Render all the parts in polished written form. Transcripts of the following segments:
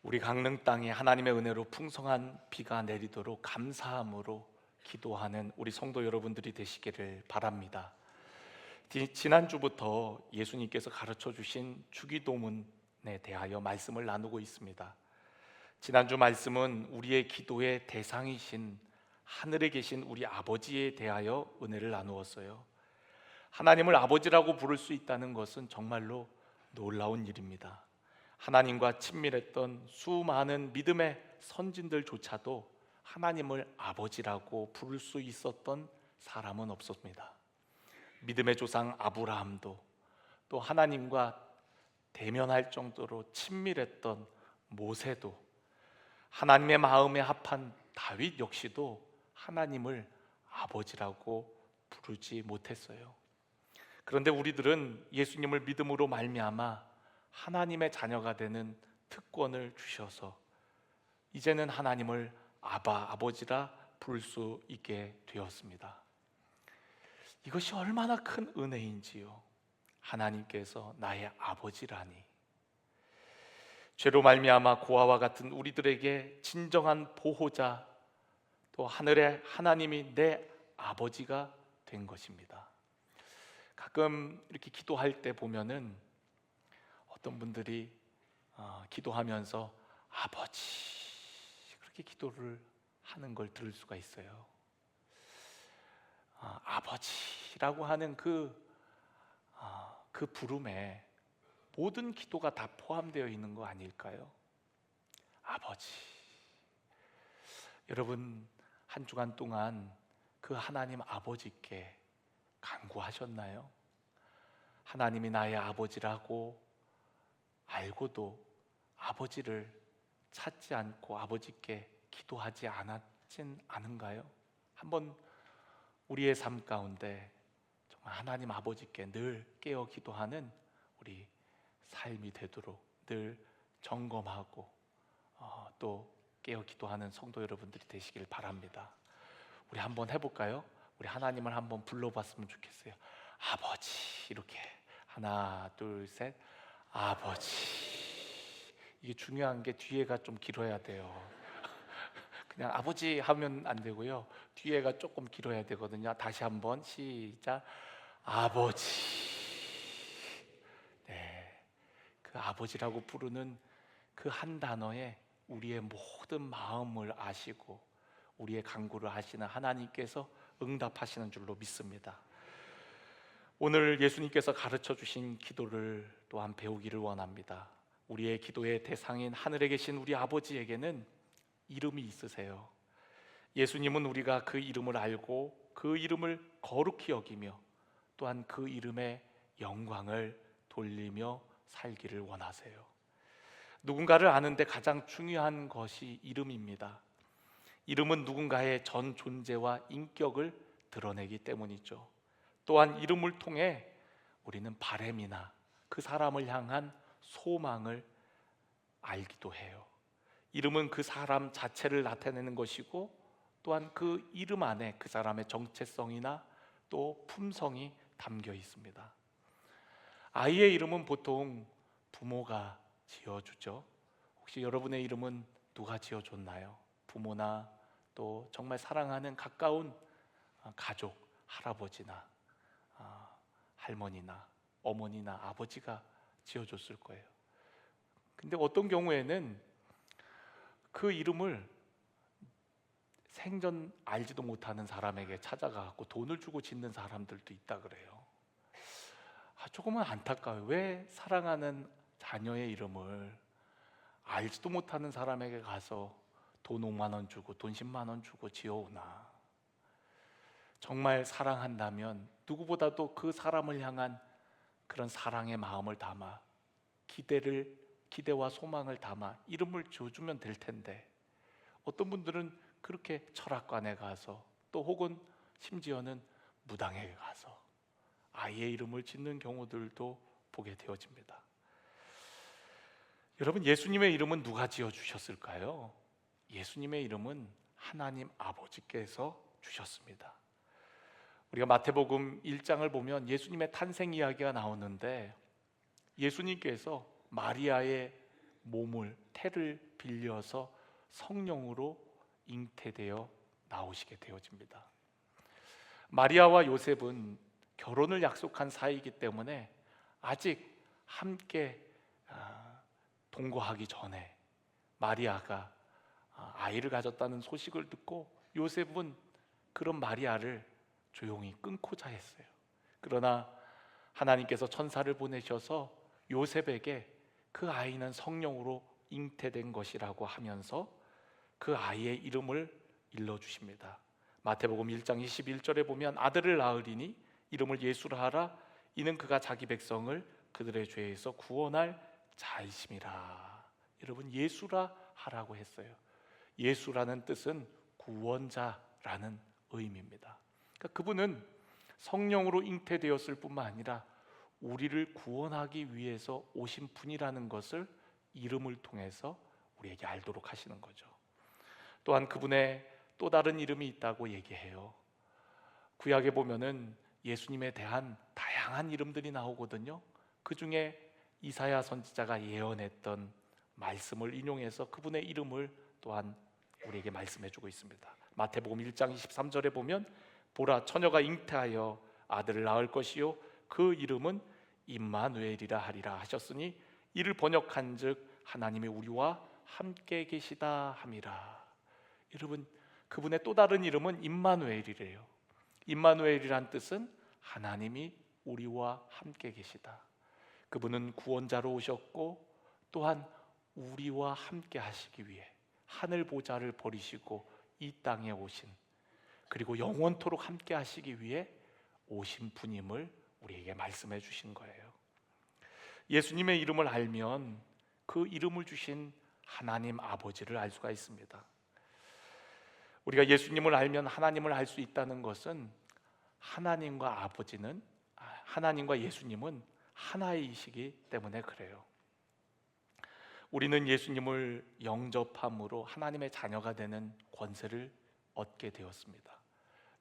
우리 강릉 땅에 하나님의 은혜로 풍성한 비가 내리도록 감사함으로 기도하는 우리 성도 여러분들이 되시기를 바랍니다. 지난주부터 예수님께서 가르쳐 주신 주기도문에 대하여 말씀을 나누고 있습니다. 지난주 말씀은 우리의 기도의 대상이신 하늘에 계신 우리 아버지에 대하여 은혜를 나누었어요. 하나님을 아버지라고 부를 수 있다는 것은 정말로 놀라운 일입니다. 하나님과 친밀했던 수많은 믿음의 선진들조차도 하나님을 아버지라고 부를 수 있었던 사람은 없었습니다. 믿음의 조상 아브라함도, 또 하나님과 대면할 정도로 친밀했던 모세도, 하나님의 마음에 합한 다윗 역시도 하나님을 아버지라고 부르지 못했어요. 그런데 우리들은 예수님을 믿음으로 말미암아 하나님의 자녀가 되는 특권을 주셔서 이제는 하나님을 아버지라 부를 수 있게 되었습니다. 이것이 얼마나 큰 은혜인지요. 하나님께서 나의 아버지라니. 죄로 말미암아 고아와 같은 우리들에게 진정한 보호자, 또 하늘의 하나님이 내 아버지가 된 것입니다. 가끔 이렇게 기도할 때 보면은 어떤 분들이 기도하면서 아버지 그렇게 기도를 하는 걸 들을 수가 있어요. 아버지라고 하는 그 부름에 모든 기도가 다 포함되어 있는 거 아닐까요? 아버지. 여러분, 한 주간 동안 그 하나님 아버지께 간구하셨나요? 하나님이 나의 아버지라고 알고도 아버지를 찾지 않고 아버지께 기도하지 않았진 않은가요? 한번 우리의 삶 가운데 정말 하나님 아버지께 늘 깨어 기도하는 우리 삶이 되도록 늘 점검하고 또 깨어 기도하는 성도 여러분들이 되시길 바랍니다. 우리 한번 해볼까요? 우리 하나님을 한번 불러봤으면 좋겠어요. 아버지, 이렇게 하나 둘 셋. 아버지. 이게 중요한 게 뒤에가 좀 길어야 돼요. 그냥 아버지 하면 안 되고요, 뒤에가 조금 길어야 되거든요. 다시 한번 시작. 아버지. 네, 그 아버지라고 부르는 그 한 단어에 우리의 모든 마음을 아시고 우리의 간구를 하시는 하나님께서 응답하시는 줄로 믿습니다. 오늘 예수님께서 가르쳐 주신 기도를 또한 배우기를 원합니다. 우리의 기도의 대상인 하늘에 계신 우리 아버지에게는 이름이 있으세요. 예수님은 우리가 그 이름을 알고 그 이름을 거룩히 여기며 또한 그 이름의 영광을 돌리며 살기를 원하세요. 누군가를 아는데 가장 중요한 것이 이름입니다. 이름은 누군가의 전 존재와 인격을 드러내기 때문이죠. 또한 이름을 통해 우리는 바램이나 그 사람을 향한 소망을 알기도 해요. 이름은 그 사람 자체를 나타내는 것이고 또한 그 이름 안에 그 사람의 정체성이나 또 품성이 담겨 있습니다. 아이의 이름은 보통 부모가 지어주죠. 혹시 여러분의 이름은 누가 지어줬나요? 부모나 또 정말 사랑하는 가까운 가족, 할아버지나 할머니나 어머니나 아버지가 지어줬을 거예요. 근데 어떤 경우에는 그 이름을 생전 알지도 못하는 사람에게 찾아가고 돈을 주고 짓는 사람들도 있다 그래요. 조금은 안타까워요. 왜 사랑하는 자녀의 이름을 알지도 못하는 사람에게 가서 돈 5만 원 주고 돈 10만 원 주고 지어오나. 정말 사랑한다면 누구보다도 그 사람을 향한 그런 사랑의 마음을 담아 기대와 소망을 담아 이름을 지어주면 될 텐데, 어떤 분들은 그렇게 철학관에 가서 또 혹은 심지어는 무당에 가서 아이의 이름을 짓는 경우들도 보게 되어집니다. 여러분, 예수님의 이름은 누가 지어주셨을까요? 예수님의 이름은 하나님 아버지께서 주셨습니다. 우리가 마태복음 1장을 보면 예수님의 탄생 이야기가 나오는데, 예수님께서 마리아의 몸을 태를 빌려서 성령으로 잉태되어 나오시게 되어집니다. 마리아와 요셉은 결혼을 약속한 사이이기 때문에 아직 함께 동거하기 전에 마리아가 아이를 가졌다는 소식을 듣고 요셉은 그런 마리아를 조용히 끊고자 했어요. 그러나 하나님께서 천사를 보내셔서 요셉에게 그 아이는 성령으로 잉태된 것이라고 하면서 그 아이의 이름을 일러주십니다. 마태복음 1장 21절에 보면 아들을 낳으리니 이름을 예수라 하라. 이는 그가 자기 백성을 그들의 죄에서 구원할 자이심이라. 여러분, 예수라 하라고 했어요. 예수라는 뜻은 구원자라는 의미입니다. 그러니까 그분은 성령으로 잉태되었을 뿐만 아니라 우리를 구원하기 위해서 오신 분이라는 것을 이름을 통해서 우리에게 알도록 하시는 거죠. 또한 그분의 또 다른 이름이 있다고 얘기해요. 구약에 보면은 예수님에 대한 다양한 이름들이 나오거든요. 그 중에 이사야 선지자가 예언했던 말씀을 인용해서 그분의 이름을 또한 우리에게 말씀해주고 있습니다. 마태복음 1장 23절에 보면 보라, 처녀가 잉태하여 아들을 낳을 것이요 그 이름은 임마누엘이라 하리라 하셨으니 이를 번역한즉 하나님이 우리와 함께 계시다 함이라. 여러분, 그분의 또 다른 이름은 임마누엘이래요. 임마누엘이란 뜻은 하나님이 우리와 함께 계시다. 그분은 구원자로 오셨고 또한 우리와 함께 하시기 위해 하늘 보좌를 버리시고 이 땅에 오신, 그리고 영원토록 함께 하시기 위해 오신 분임을 우리에게 말씀해 주신 거예요. 예수님의 이름을 알면 그 이름을 주신 하나님 아버지를 알 수가 있습니다. 우리가 예수님을 알면 하나님을 알 수 있다는 것은 하나님과 예수님은 하나이시기 때문에 그래요. 우리는 예수님을 영접함으로 하나님의 자녀가 되는 권세를 얻게 되었습니다.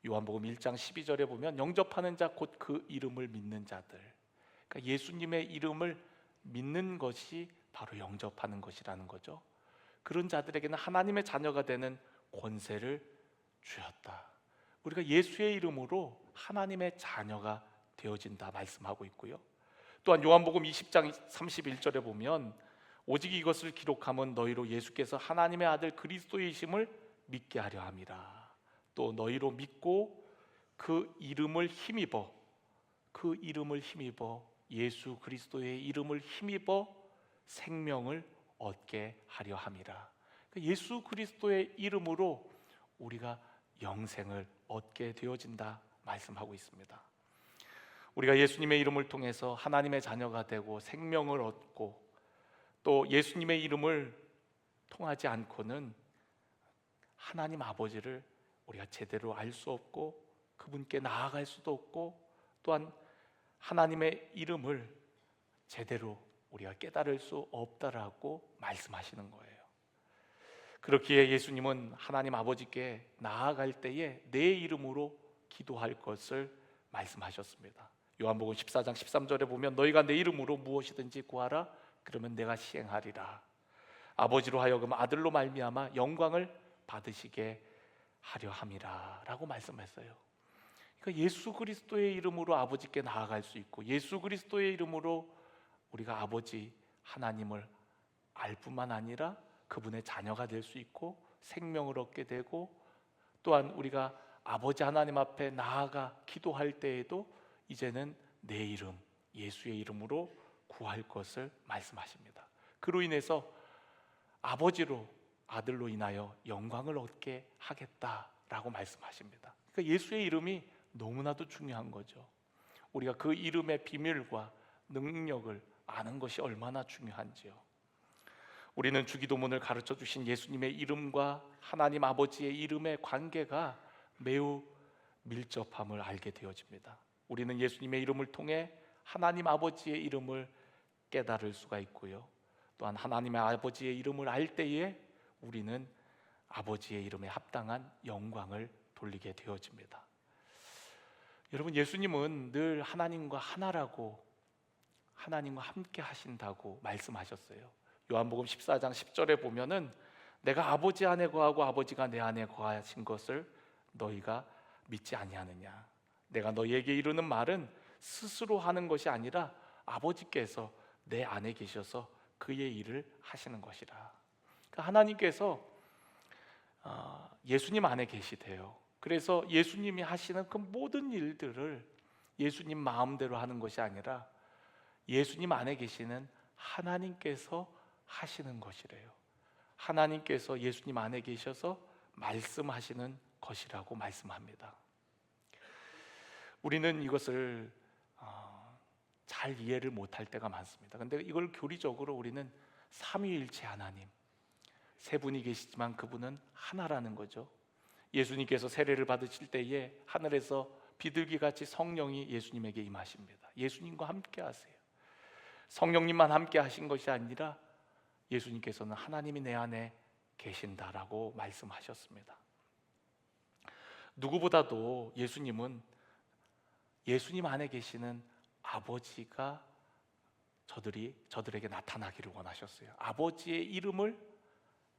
요한복음 1장 12절에 보면 영접하는 자 곧 그 이름을 믿는 자들, 그러니까 예수님의 이름을 믿는 것이 바로 영접하는 것이라는 거죠. 그런 자들에게는 하나님의 자녀가 되는 권세를 주셨다. 우리가 예수의 이름으로 하나님의 자녀가 되어진다 말씀하고 있고요. 또한 요한복음 20장 31절에 보면 오직 이것을 기록함은 너희로 예수께서 하나님의 아들 그리스도이심을 믿게 하려 함이라. 또 너희로 믿고 그 이름을 힘입어 예수 그리스도의 이름을 힘입어 생명을 얻게 하려 함이라. 예수 그리스도의 이름으로 우리가 영생을 얻게 되어진다 말씀하고 있습니다. 우리가 예수님의 이름을 통해서 하나님의 자녀가 되고 생명을 얻고 또 예수님의 이름을 통하지 않고는 하나님 아버지를 우리가 제대로 알 수 없고 그분께 나아갈 수도 없고 또한 하나님의 이름을 제대로 우리가 깨달을 수 없다라고 말씀하시는 거예요. 그렇기에 예수님은 하나님 아버지께 나아갈 때에 내 이름으로 기도할 것을 말씀하셨습니다. 요한복음 14장 13절에 보면 너희가 내 이름으로 무엇이든지 구하라 그러면 내가 시행하리라. 아버지로 하여금 아들로 말미암아 영광을 받으시게 하려 함이라 라고 말씀했어요. 그러니까 예수 그리스도의 이름으로 아버지께 나아갈 수 있고 예수 그리스도의 이름으로 우리가 아버지 하나님을 알 뿐만 아니라 그분의 자녀가 될 수 있고 생명을 얻게 되고 또한 우리가 아버지 하나님 앞에 나아가 기도할 때에도 이제는 내 이름 예수의 이름으로 구할 것을 말씀하십니다. 그로 인해서 아버지로 아들로 인하여 영광을 얻게 하겠다라고 말씀하십니다. 그러니까 예수의 이름이 너무나도 중요한 거죠. 우리가 그 이름의 비밀과 능력을 아는 것이 얼마나 중요한지요. 우리는 주기도문을 가르쳐 주신 예수님의 이름과 하나님 아버지의 이름의 관계가 매우 밀접함을 알게 되어집니다. 우리는 예수님의 이름을 통해 하나님 아버지의 이름을 깨달을 수가 있고요. 또한 하나님의 아버지의 이름을 알 때에 우리는 아버지의 이름에 합당한 영광을 돌리게 되어집니다. 여러분, 예수님은 늘 하나님과 하나라고 하나님과 함께 하신다고 말씀하셨어요. 요한복음 14장 10절에 보면은 내가 아버지 안에 거하고 아버지가 내 안에 거하신 것을 너희가 믿지 아니하느냐. 내가 너희에게 이루는 말은 스스로 하는 것이 아니라 아버지께서 내 안에 계셔서 그의 일을 하시는 것이라. 그러니까 하나님께서 예수님 안에 계시대요. 그래서 예수님이 하시는 그 모든 일들을 예수님 마음대로 하는 것이 아니라 예수님 안에 계시는 하나님께서 하시는 것이래요. 하나님께서 예수님 안에 계셔서 말씀하시는 것이라고 말씀합니다. 우리는 이것을 잘 이해를 못할 때가 많습니다. 근데 이걸 교리적으로 우리는 삼위일체 하나님, 세 분이 계시지만 그분은 하나라는 거죠. 예수님께서 세례를 받으실 때에 하늘에서 비둘기같이 성령이 예수님에게 임하십니다. 예수님과 함께 하세요. 성령님만 함께 하신 것이 아니라 예수님께서는 하나님이 내 안에 계신다라고 말씀하셨습니다. 누구보다도 예수님은 예수님 안에 계시는 아버지가 저들에게 나타나기를 원하셨어요. 아버지의 이름을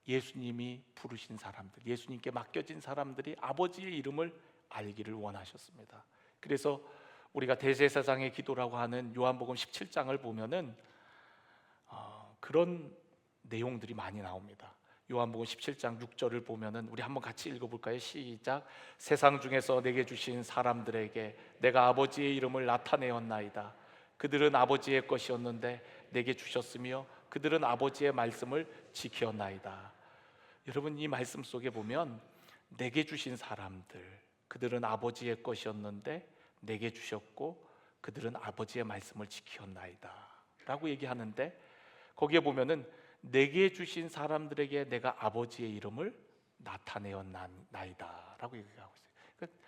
예수님이 부르신 사람들, 예수님께 맡겨진 사람들이 아버지의 이름을 알기를 원하셨습니다. 그래서 우리가 대제사장의 기도라고 하는 요한복음 17장을 보면은 그런 내용들이 많이 나옵니다. 요한복음 17장 6절을 보면은 우리 한번 같이 읽어볼까요? 시작. 세상 중에서 내게 주신 사람들에게 내가 아버지의 이름을 나타내었나이다. 그들은 아버지의 것이었는데 내게 주셨으며 그들은 아버지의 말씀을 지켰나이다. 여러분, 이 말씀 속에 보면 내게 주신 사람들, 그들은 아버지의 것이었는데 내게 주셨고 그들은 아버지의 말씀을 지켰나이다 라고 얘기하는데, 거기에 보면은 내게 주신 사람들에게 내가 아버지의 이름을 나타내었나이다 라고 얘기하고 있어요. 그러니까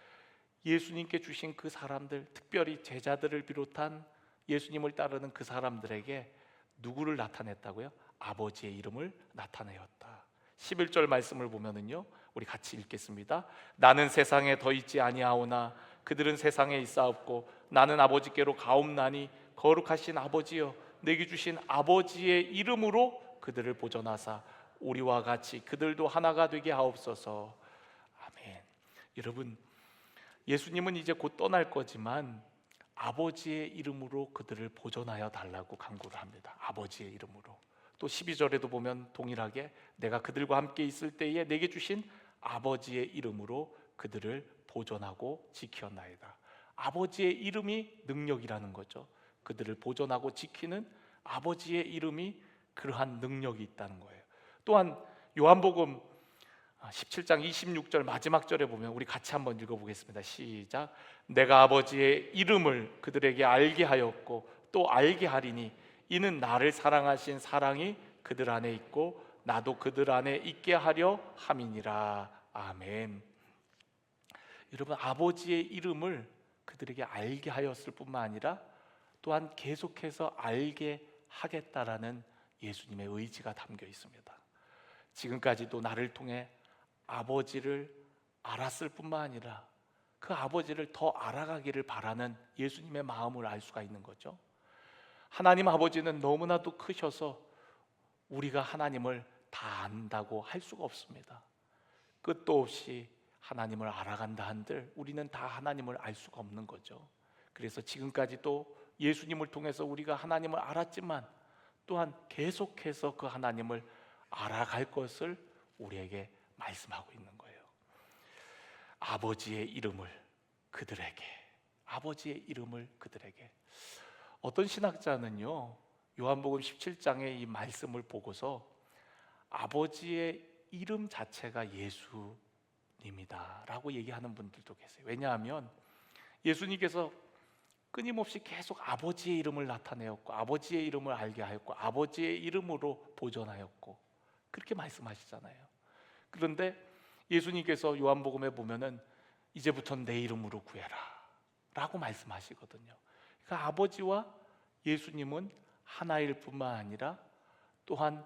예수님께 주신 그 사람들, 특별히 제자들을 비롯한 예수님을 따르는 그 사람들에게 누구를 나타냈다고요? 아버지의 이름을 나타내었다. 11절 말씀을 보면은요, 우리 같이 읽겠습니다. 나는 세상에 더 있지 아니하오나 그들은 세상에 있사옵고 나는 아버지께로 가옵나니 거룩하신 아버지여 내게 주신 아버지의 이름으로 그들을 보존하사 우리와 같이 그들도 하나가 되게 하옵소서. 아멘. 여러분, 예수님은 이제 곧 떠날 거지만 아버지의 이름으로 그들을 보존하여 달라고 간구를 합니다. 아버지의 이름으로. 또 12절에도 보면 동일하게 내가 그들과 함께 있을 때에 내게 주신 아버지의 이름으로 그들을 보존하고 지켰나이다. 아버지의 이름이 능력이라는 거죠. 그들을 보존하고 지키는 아버지의 이름이 그러한 능력이 있다는 거예요. 또한 요한복음 17장 26절 마지막 절에 보면 우리 같이 한번 읽어보겠습니다. 시작. 내가 아버지의 이름을 그들에게 알게 하였고 또 알게 하리니 이는 나를 사랑하신 사랑이 그들 안에 있고 나도 그들 안에 있게 하려 함이니라. 아멘. 여러분, 아버지의 이름을 그들에게 알게 하였을 뿐만 아니라 또한 계속해서 알게 하겠다라는 예수님의 의지가 담겨 있습니다. 지금까지도 나를 통해 아버지를 알았을 뿐만 아니라 그 아버지를 더 알아가기를 바라는 예수님의 마음을 알 수가 있는 거죠. 하나님 아버지는 너무나도 크셔서 우리가 하나님을 다 안다고 할 수가 없습니다. 끝도 없이 하나님을 알아간다 한들 우리는 다 하나님을 알 수가 없는 거죠. 그래서 지금까지도 예수님을 통해서 우리가 하나님을 알았지만 또한 계속해서 그 하나님을 알아갈 것을 우리에게 말씀하고 있는 거예요. 아버지의 이름을 그들에게, 아버지의 이름을 그들에게. 어떤 신학자는요, 요한복음 17장의 이 말씀을 보고서 아버지의 이름 자체가 예수님이다 라고 얘기하는 분들도 계세요. 왜냐하면 예수님께서 끊임없이 계속 아버지의 이름을 나타내었고 아버지의 이름을 알게 하였고 아버지의 이름으로 보존하였고 그렇게 말씀하시잖아요. 그런데 예수님께서 요한복음에 보면은 이제부터는 내 이름으로 구해라 라고 말씀하시거든요. 그러니까 아버지와 예수님은 하나일 뿐만 아니라 또한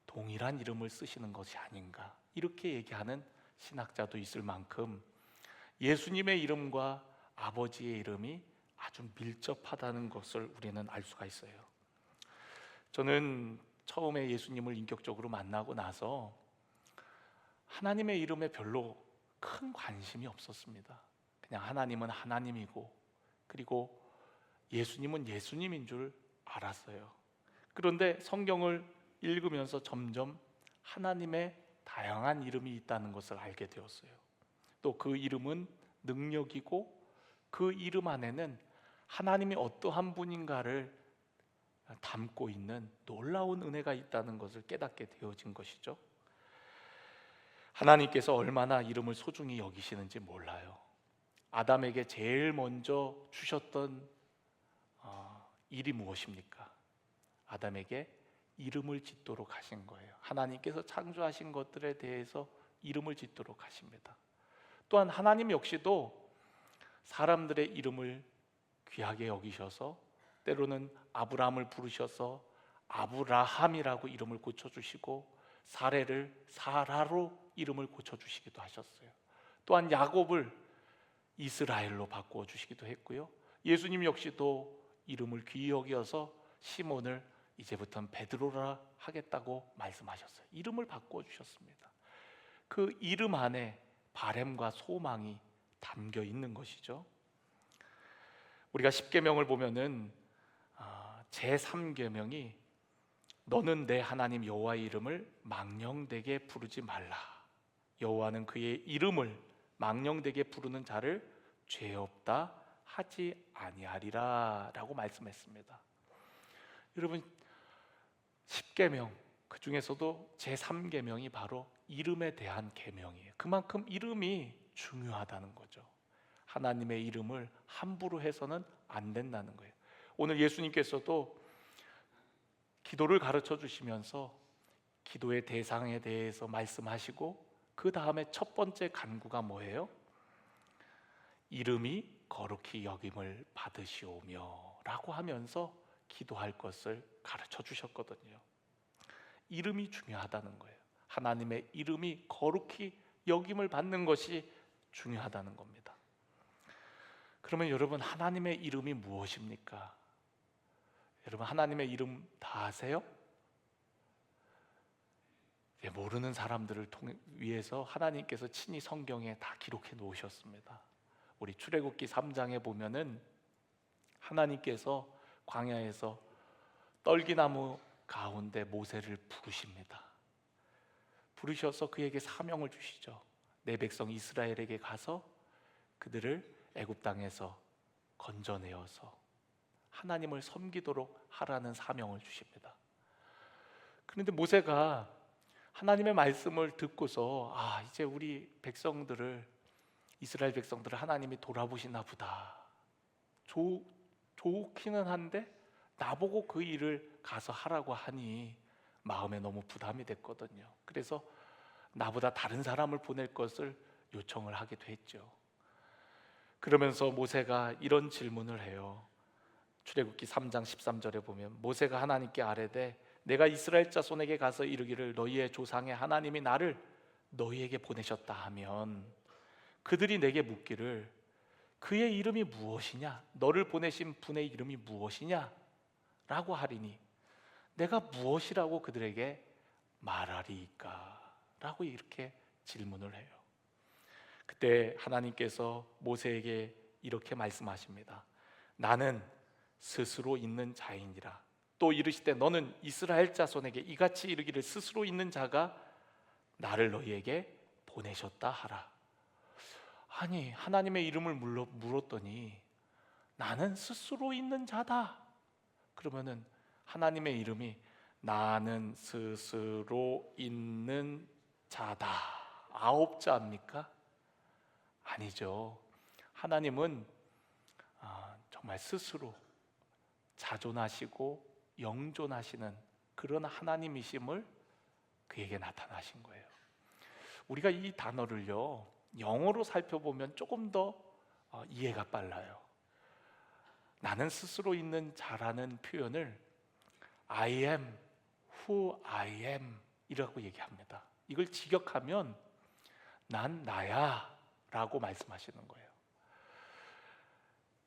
동일한 이름을 쓰시는 것이 아닌가, 이렇게 얘기하는 신학자도 있을 만큼 예수님의 이름과 아버지의 이름이 아주 밀접하다는 것을 우리는 알 수가 있어요. 저는 처음에 예수님을 인격적으로 만나고 나서 하나님의 이름에 별로 큰 관심이 없었습니다. 그냥 하나님은 하나님이고, 그리고 예수님은 예수님인 줄 알았어요. 그런데 성경을 읽으면서 점점 하나님의 다양한 이름이 있다는 것을 알게 되었어요. 또 그 이름은 능력이고, 그 이름 안에는 하나님이 어떠한 분인가를 담고 있는 놀라운 은혜가 있다는 것을 깨닫게 되어진 것이죠. 하나님께서 얼마나 이름을 소중히 여기시는지 몰라요. 아담에게 제일 먼저 주셨던 일이 무엇입니까? 아담에게 이름을 짓도록 하신 거예요. 하나님께서 창조하신 것들에 대해서 이름을 짓도록 하십니다. 또한 하나님 역시도 사람들의 이름을 귀하게 여기셔서 때로는 아브라함을 부르셔서 아브라함이라고 이름을 고쳐주시고, 사레를 사라로 이름을 고쳐주시기도 하셨어요. 또한 야곱을 이스라엘로 바꾸어 주시기도 했고요. 예수님 역시도 이름을 귀히 여겨서 시몬을 이제부터는 베드로라 하겠다고 말씀하셨어요. 이름을 바꾸어 주셨습니다. 그 이름 안에 바램과 소망이 담겨 있는 것이죠. 우리가 십계명을 보면은 제3계명이 너는 내 하나님 여호와의 이름을 망령되게 부르지 말라. 여호와는 그의 이름을 망령되게 부르는 자를 죄 없다 하지 아니하리라 라고 말씀했습니다. 여러분, 십계명 그 중에서도 제3계명이 바로 이름에 대한 계명이에요. 그만큼 이름이 중요하다는 거죠. 하나님의 이름을 함부로 해서는 안 된다는 거예요. 오늘 예수님께서도 기도를 가르쳐 주시면서 기도의 대상에 대해서 말씀하시고, 그 다음에 첫 번째 간구가 뭐예요? 이름이 거룩히 여김을 받으시오며 라고 하면서 기도할 것을 가르쳐 주셨거든요. 이름이 중요하다는 거예요. 하나님의 이름이 거룩히 여김을 받는 것이 중요하다는 겁니다. 그러면 여러분, 하나님의 이름이 무엇입니까? 여러분, 하나님의 이름 다 아세요? 모르는 사람들을 위해서 하나님께서 친히 성경에 다 기록해 놓으셨습니다. 우리 출애굽기 3장에 보면은 하나님께서 광야에서 떨기나무 가운데 모세를 부르십니다. 부르셔서 그에게 사명을 주시죠. 내 백성 이스라엘에게 가서 그들을 애굽 땅에서 건져내어서 하나님을 섬기도록 하라는 사명을 주십니다. 그런데 모세가 하나님의 말씀을 듣고서 이제 우리 백성들을, 이스라엘 백성들을 하나님이 돌아보시나 보다, 좋기는 한데 나보고 그 일을 가서 하라고 하니 마음에 너무 부담이 됐거든요. 그래서 나보다 다른 사람을 보낼 것을 요청을 하기도 했죠. 그러면서 모세가 이런 질문을 해요. 출애굽기 3장 13절에 보면 모세가 하나님께 아뢰되 내가 이스라엘 자손에게 가서 이르기를 너희의 조상의 하나님이 나를 너희에게 보내셨다 하면 그들이 내게 묻기를 그의 이름이 무엇이냐, 너를 보내신 분의 이름이 무엇이냐 라고 하리니 내가 무엇이라고 그들에게 말하리이까 라고 이렇게 질문을 해요. 그때 하나님께서 모세에게 이렇게 말씀하십니다. 나는 스스로 있는 자이니라. 또 이르시되 너는 이스라엘 자손에게 이같이 이르기를 스스로 있는 자가 나를 너희에게 보내셨다 하라. 아니, 하나님의 이름을 물었더니 나는 스스로 있는 자다. 그러면은 하나님의 이름이 나는 스스로 있는 자다 9자입니까? 아니죠. 하나님은 정말 스스로 자존하시고 영존하시는 그런 하나님이심을 그에게 나타나신 거예요. 우리가 이 단어를요 영어로 살펴보면 조금 더 이해가 빨라요. 나는 스스로 있는 자라는 표현을 I am who I am 이라고 얘기합니다. 이걸 직역하면 난 나야 라고 말씀하시는 거예요.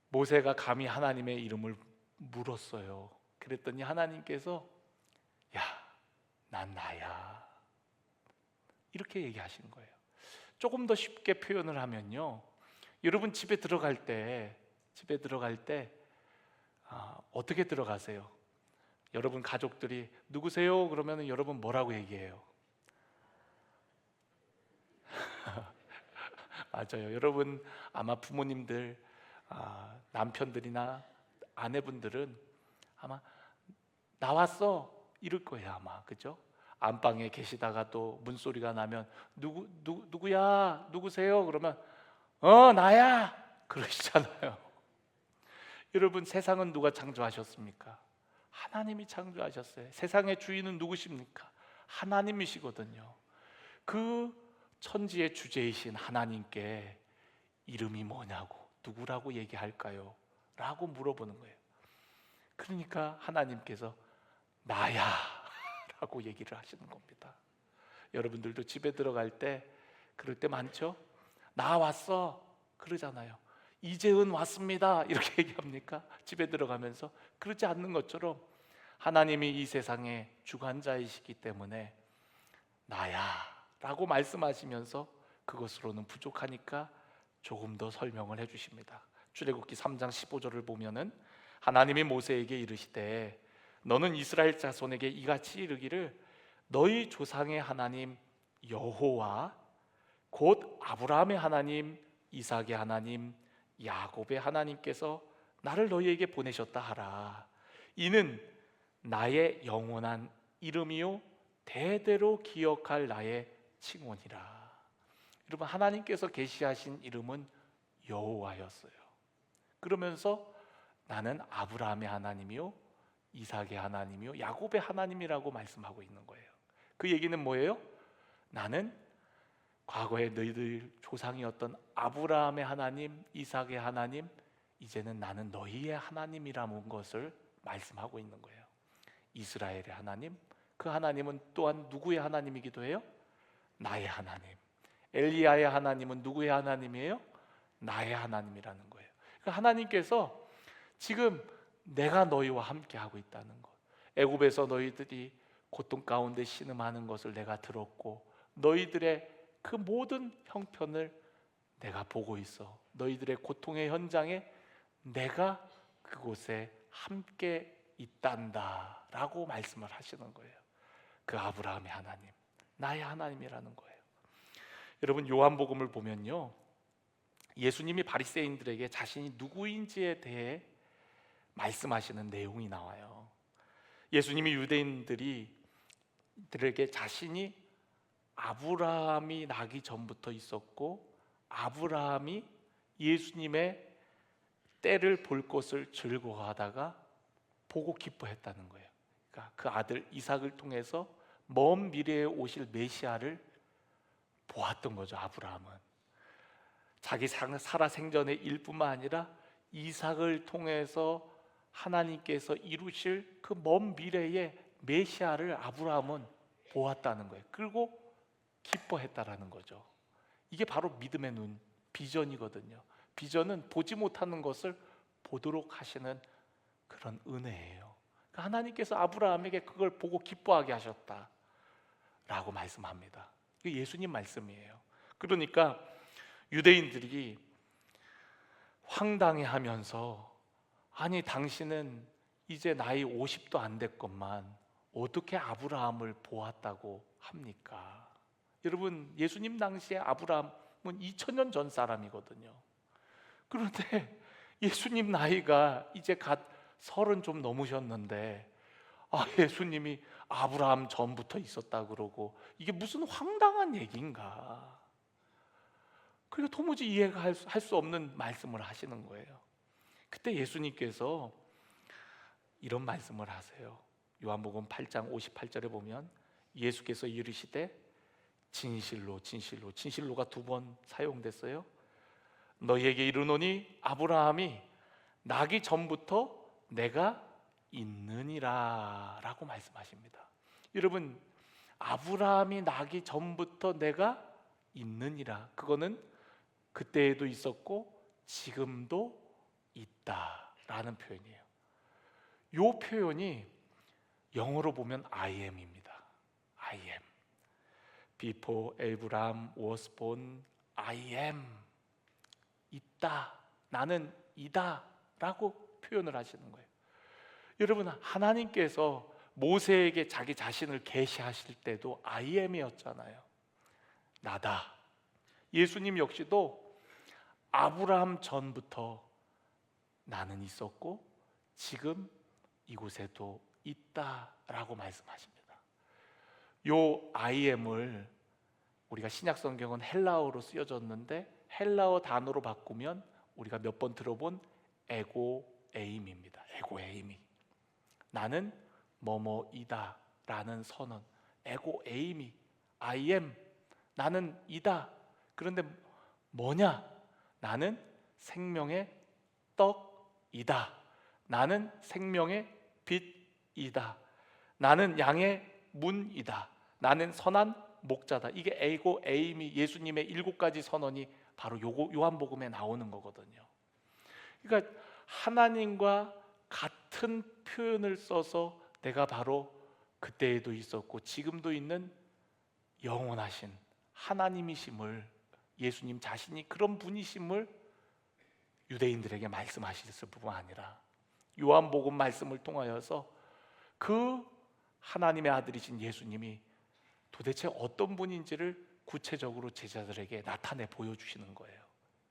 모세가 감히 하나님의 이름을 물었어요. 그랬더니 하나님께서 야, 난 나야. 이렇게 얘기하시는 거예요. 조금 더 쉽게 표현을 하면요, 여러분 집에 들어갈 때 어떻게 들어가세요? 여러분 가족들이 누구세요? 그러면 여러분 뭐라고 얘기해요? 맞아요. 여러분 아마 부모님들, 남편들이나 아내분들은 아마 나왔어 이럴 거예요 아마. 그죠? 안방에 계시다가 또 문소리가 나면 누구야? 누구세요? 그러면 나야 그러시잖아요. 여러분 세상은 누가 창조하셨습니까? 하나님이 창조하셨어요. 세상의 주인은 누구십니까? 하나님이시거든요. 그 천지의 주제이신 하나님께 이름이 뭐냐고, 누구라고 얘기할까요? 라고 물어보는 거예요. 그러니까 하나님께서 나야 라고 얘기를 하시는 겁니다. 여러분들도 집에 들어갈 때 그럴 때 많죠? 나 왔어 그러잖아요. 이재은 왔습니다 이렇게 얘기합니까? 집에 들어가면서 그러지 않는 것처럼 하나님이 이 세상의 주관자이시기 때문에 나야 라고 말씀하시면서 그것으로는 부족하니까 조금 더 설명을 해주십니다. 출애굽기 3장 15절을 보면은 하나님이 모세에게 이르시되 너는 이스라엘 자손에게 이같이 이르기를 너희 조상의 하나님 여호와 곧 아브라함의 하나님, 이삭의 하나님, 야곱의 하나님께서 나를 너희에게 보내셨다 하라. 이는 나의 영원한 이름이요 대대로 기억할 나의 칭원이라. 여러분 하나님께서 계시하신 이름은 여호와였어요. 그러면서 나는 아브라함의 하나님이요 이삭의 하나님이요 야곱의 하나님이라고 말씀하고 있는 거예요. 그 얘기는 뭐예요? 나는 과거에 너희들 조상이었던 아브라함의 하나님, 이삭의 하나님, 이제는 나는 너희의 하나님이라는 것을 말씀하고 있는 거예요. 이스라엘의 하나님, 그 하나님은 또한 누구의 하나님이기도 해요? 나의 하나님. 엘리야의 하나님은 누구의 하나님이에요? 나의 하나님이라는 거예요. 그러니까 하나님께서 지금 내가 너희와 함께 하고 있다는 것, 애굽에서 너희들이 고통 가운데 신음하는 것을 내가 들었고 너희들의 그 모든 형편을 내가 보고 있어. 너희들의 고통의 현장에 내가 그곳에 함께 있단다 라고 말씀을 하시는 거예요. 그 아브라함의 하나님, 나의 하나님이라는 거예요. 여러분 요한복음을 보면요, 예수님이 바리새인들에게 자신이 누구인지에 대해 말씀하시는 내용이 나와요. 예수님이 유대인들에게 자신이 아브라함이 나기 전부터 있었고 아브라함이 예수님의 때를 볼 것을 즐거워하다가 보고 기뻐했다는 거예요. 그러니까 그 아들 이삭을 통해서 먼 미래에 오실 메시아를 보았던 거죠. 아브라함은 자기 살아 생전의 일뿐만 아니라 이삭을 통해서 하나님께서 이루실 그 먼 미래의 메시아를 아브라함은 보았다는 거예요. 그리고 기뻐했다라는 거죠. 이게 바로 믿음의 눈, 비전이거든요. 비전은 보지 못하는 것을 보도록 하시는 그런 은혜예요. 그러니까 하나님께서 아브라함에게 그걸 보고 기뻐하게 하셨다라고 말씀합니다. 이게 예수님 말씀이에요. 그러니까 유대인들이 황당해하면서 아니 당신은 이제 나이 50도 안 됐건만 어떻게 아브라함을 보았다고 합니까? 여러분 예수님 당시에 아브라함은 2000년 전 사람이거든요. 그런데 예수님 나이가 이제 갓 30 좀 넘으셨는데 예수님이 아브라함 전부터 있었다 그러고 이게 무슨 황당한 얘기인가. 그리고 도무지 이해가 할 수 없는 말씀을 하시는 거예요. 그때 예수님께서 이런 말씀을 하세요. 요한복음 8장 58절에 보면 예수께서 이르시되 진실로 진실로, 진실로가 2번 사용됐어요. 너희에게 이르노니 아브라함이 나기 전부터 내가 있느니라 라고 말씀하십니다. 여러분 아브라함이 나기 전부터 내가 있느니라, 그거는 그때에도 있었고 지금도 있다라는 표현이에요. 이 표현이 영어로 보면 I am입니다. I am. Before Abraham was born, I am. 있다, 나는 이다 라고 표현을 하시는 거예요. 여러분, 하나님께서 모세에게 자기 자신을 계시하실 때도 I am이었잖아요. 나다. 예수님 역시도 아브라함 전부터 나는 있었고 지금 이곳에도 있다라고 말씀하십니다. 요 I am을 우리가 신약 성경은 헬라어로 쓰여졌는데 헬라어 단어로 바꾸면 우리가 몇 번 들어본 에고 에임입니다. 에고 에임이 나는 뭐뭐이다 라는 선언, 에고 에임이 I am, 나는 이다. 그런데 뭐냐? 나는 생명의 떡이다. 나는 생명의 빛이다. 나는 양의 문이다. 나는 선한 목자다. 이게 에고 에임이 예수님의 7가지 선언이 바로 요한복음에 나오는 거거든요. 그러니까 하나님과 같은 표현을 써서 내가 바로 그때에도 있었고 지금도 있는 영원하신 하나님이심을, 예수님 자신이 그런 분이심을 유대인들에게 말씀하셨을 뿐만 아니라 요한복음 말씀을 통하여서 그 하나님의 아들이신 예수님이 도대체 어떤 분인지를 구체적으로 제자들에게 나타내 보여주시는 거예요.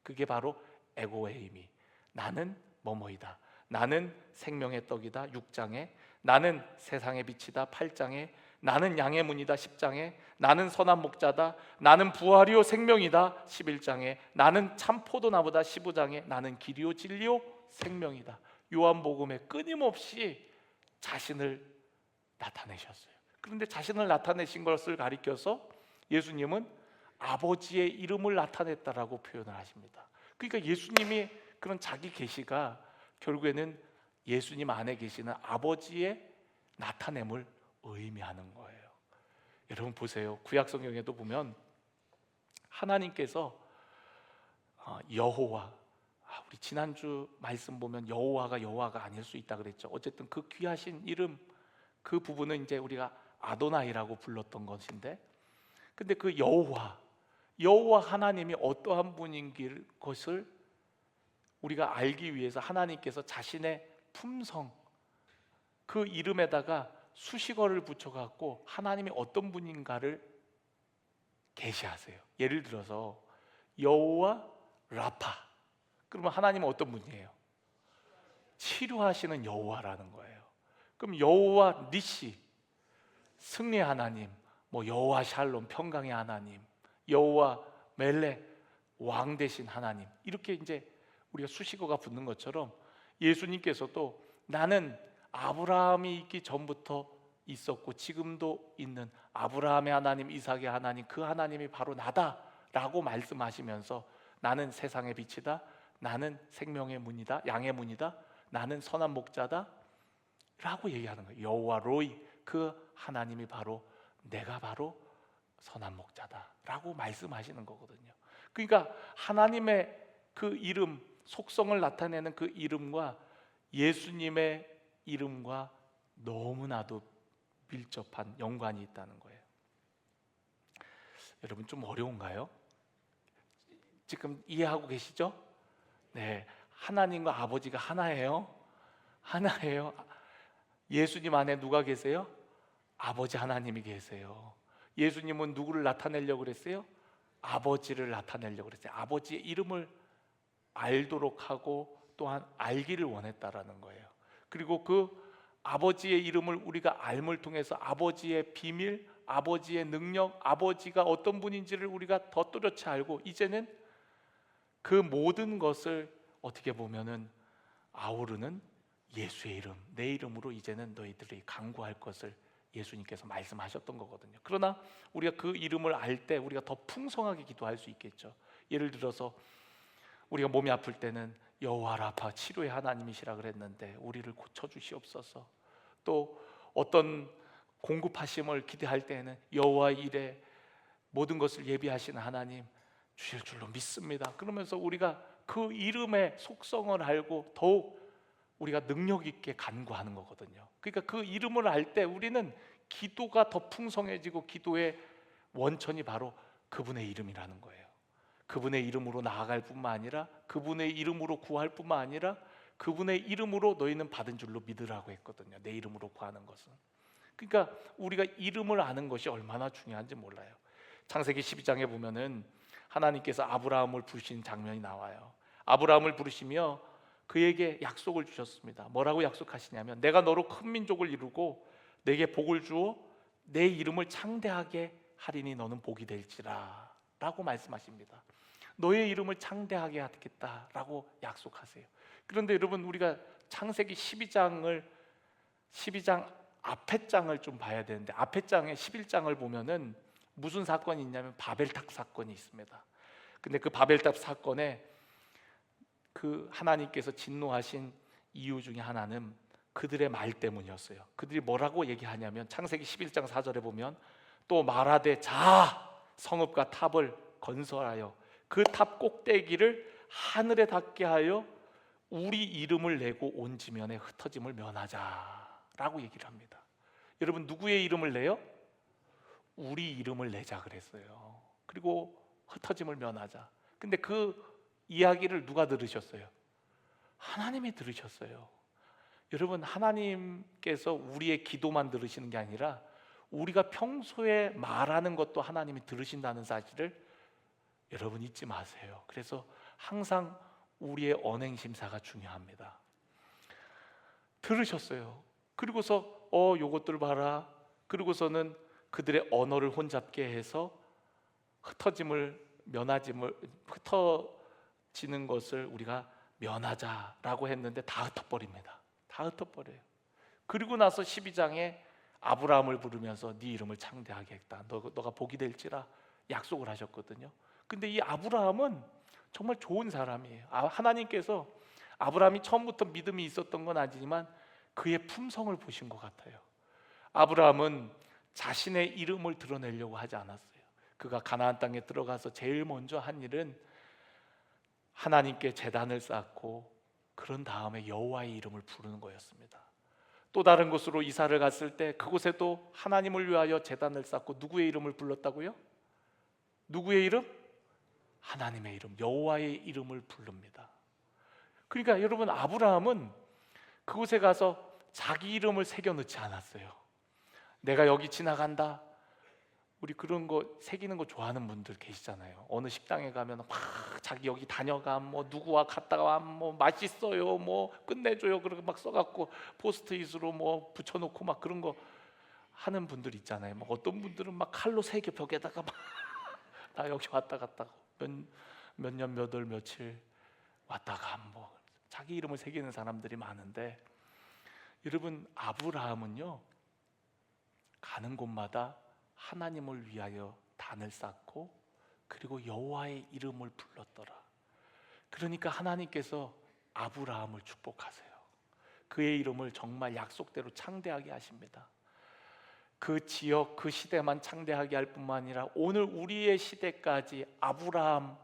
그게 바로 에고에이미, 나는 뭐뭐이다. 나는 생명의 떡이다. 6장에 나는 세상의 빛이다. 8장에 나는 양의 문이다. 10장에 나는 선한 목자다. 나는 부활이요 생명이다. 11장에 나는 참 포도나무다. 15장에 나는 길이요 진리요 생명이다. 요한복음에 끊임없이 자신을 나타내셨어요. 그런데 자신을 나타내신 것을 가리켜서 예수님은 아버지의 이름을 나타냈다라고 표현을 하십니다. 그러니까 예수님이 그런 자기 계시가 결국에는 예수님 안에 계시는 아버지의 나타냄을 의미하는 거예요. 여러분 보세요. 구약 성경에도 보면 하나님께서 여호와, 우리 지난주 말씀 보면 여호와가 아닐 수 있다 그랬죠. 어쨌든 그 귀하신 이름, 그 부분은 이제 우리가 아도나이라고 불렀던 것인데, 근데 그 여호와 하나님이 어떠한 분인 것을 우리가 알기 위해서 하나님께서 자신의 품성, 그 이름에다가 수식어를 붙여갖고 하나님이 어떤 분인가를 계시하세요. 예를 들어서 여호와 라파, 그러면 하나님은 어떤 분이에요? 치료하시는 여호와라는 거예요. 그럼 여호와 니시, 승리의 하나님, 뭐 여호와 샬롬, 평강의 하나님, 여호와 멜레, 왕 되신 하나님, 이렇게 이제 우리가 수식어가 붙는 것처럼 예수님께서도 나는 아브라함이 있기 전부터 있었고 지금도 있는 아브라함의 하나님, 이삭의 하나님, 그 하나님이 바로 나다라고 말씀하시면서 나는 세상의 빛이다, 나는 생명의 문이다, 양의 문이다, 나는 선한 목자다 라고 얘기하는 거예요. 여호와 로이, 그 하나님이 바로 내가 바로 선한 목자다 라고 말씀하시는 거거든요. 그러니까 하나님의 그 이름, 속성을 나타내는 그 이름과 예수님의 이름과 너무나도 밀접한 연관이 있다는 거예요. 여러분 좀 어려운가요? 지금 이해하고 계시죠? 네, 하나님과 아버지가 하나예요. 하나예요. 예수님 안에 누가 계세요? 아버지 하나님이 계세요. 예수님은 누구를 나타내려고 그랬어요? 아버지를 나타내려고 그랬어요. 아버지의 이름을 알도록 하고 또한 알기를 원했다라는 거예요. 그리고 그 아버지의 이름을 우리가 알을 통해서 아버지의 비밀, 아버지의 능력, 아버지가 어떤 분인지를 우리가 더 뚜렷이 알고 이제는 그 모든 것을 어떻게 보면은 아우르는 예수의 이름, 내 이름으로 이제는 너희들이 간구할 것을 예수님께서 말씀하셨던 거거든요. 그러나 우리가 그 이름을 알 때 우리가 더 풍성하게 기도할 수 있겠죠. 예를 들어서 우리가 몸이 아플 때는 여호와 라파, 치료의 하나님이시라 그랬는데 우리를 고쳐주시옵소서. 또 어떤 공급하심을 기대할 때에는 여호와 이레, 모든 것을 예비하시는 하나님 주실 줄로 믿습니다. 그러면서 우리가 그 이름의 속성을 알고 더욱 우리가 능력 있게 간구하는 거거든요. 그러니까 그 이름을 알 때 우리는 기도가 더 풍성해지고 기도의 원천이 바로 그분의 이름이라는 거예요. 그분의 이름으로 나아갈 뿐만 아니라 그분의 이름으로 구할 뿐만 아니라 그분의 이름으로 너희는 받은 줄로 믿으라고 했거든요. 내 이름으로 구하는 것은. 그러니까 우리가 이름을 아는 것이 얼마나 중요한지 몰라요. 창세기 12장에 보면은 하나님께서 아브라함을 부르신 장면이 나와요. 아브라함을 부르시며 그에게 약속을 주셨습니다. 뭐라고 약속하시냐면 내가 너로 큰 민족을 이루고 내게 복을 주어 내 이름을 창대하게 하리니 너는 복이 될지라 라고 말씀하십니다. 너의 이름을 창대하게 하겠다라고 약속하세요. 그런데 여러분, 우리가 창세기 12장 앞에 장을 좀 봐야 되는데, 앞에 장에 11장을 보면은 무슨 사건이 있냐면 바벨탑 사건이 있습니다. 근데 그 바벨탑 사건에 그 하나님께서 진노하신 이유 중에 하나는 그들의 말 때문이었어요. 그들이 뭐라고 얘기하냐면 창세기 11장 4절에 보면 또 말하되 자 성읍과 탑을 건설하여 그 탑 꼭대기를 하늘에 닿게 하여 우리 이름을 내고 온 지면에 흩어짐을 면하자라고 얘기를 합니다. 여러분, 누구의 이름을 내요? 우리 이름을 내자 그랬어요. 그리고 흩어짐을 면하자. 근데 그 이야기를 누가 들으셨어요? 하나님이 들으셨어요. 여러분, 하나님께서 우리의 기도만 들으시는 게 아니라 우리가 평소에 말하는 것도 하나님이 들으신다는 사실을 여러분 잊지 마세요. 그래서 항상 우리의 언행 심사가 중요합니다. 들으셨어요. 그리고서 요것들 봐라. 그리고서는 그들의 언어를 혼잡게 해서 흩어지는 것을 우리가 면하자라고 했는데 다 흩어버립니다. 다 흩어버려요. 그리고 나서 12장에 아브라함을 부르면서 네 이름을 창대하게 했다. 너가 복이 될지라 약속을 하셨거든요. 근데 이 아브라함은 정말 좋은 사람이에요. 하나님께서 아브라함이 처음부터 믿음이 있었던 건 아니지만 그의 품성을 보신 것 같아요. 아브라함은 자신의 이름을 드러내려고 하지 않았어요. 그가 가나안 땅에 들어가서 제일 먼저 한 일은 하나님께 제단을 쌓고 그런 다음에 여호와의 이름을 부르는 거였습니다. 또 다른 곳으로 이사를 갔을 때 그곳에도 하나님을 위하여 제단을 쌓고 누구의 이름을 불렀다고요? 누구의 이름? 하나님의 이름, 여호와의 이름을 부릅니다. 그러니까 여러분, 아브라함은 그곳에 가서 자기 이름을 새겨 넣지 않았어요. 내가 여기 지나간다. 우리 그런 거 새기는 거 좋아하는 분들 계시잖아요. 어느 식당에 가면 막 자기 여기 다녀가, 뭐 누구와 갔다가 와, 뭐 맛있어요, 뭐 끝내줘요, 그렇게 막 써갖고 포스트잇으로 뭐 붙여놓고 막 그런 거 하는 분들 있잖아요. 막 어떤 분들은 막 칼로 새겨 벽에다가 막 나 여기 왔다 갔다 몇 년 몇 월 며칠 왔다가 뭐 자기 이름을 새기는 사람들이 많은데, 여러분, 아브라함은요 가는 곳마다 하나님을 위하여 단을 쌓고 그리고 여호와의 이름을 불렀더라. 그러니까 하나님께서 아브라함을 축복하세요. 그의 이름을 정말 약속대로 창대하게 하십니다. 그 지역, 그 시대만 창대하게 할 뿐만 아니라 오늘 우리의 시대까지 아브라함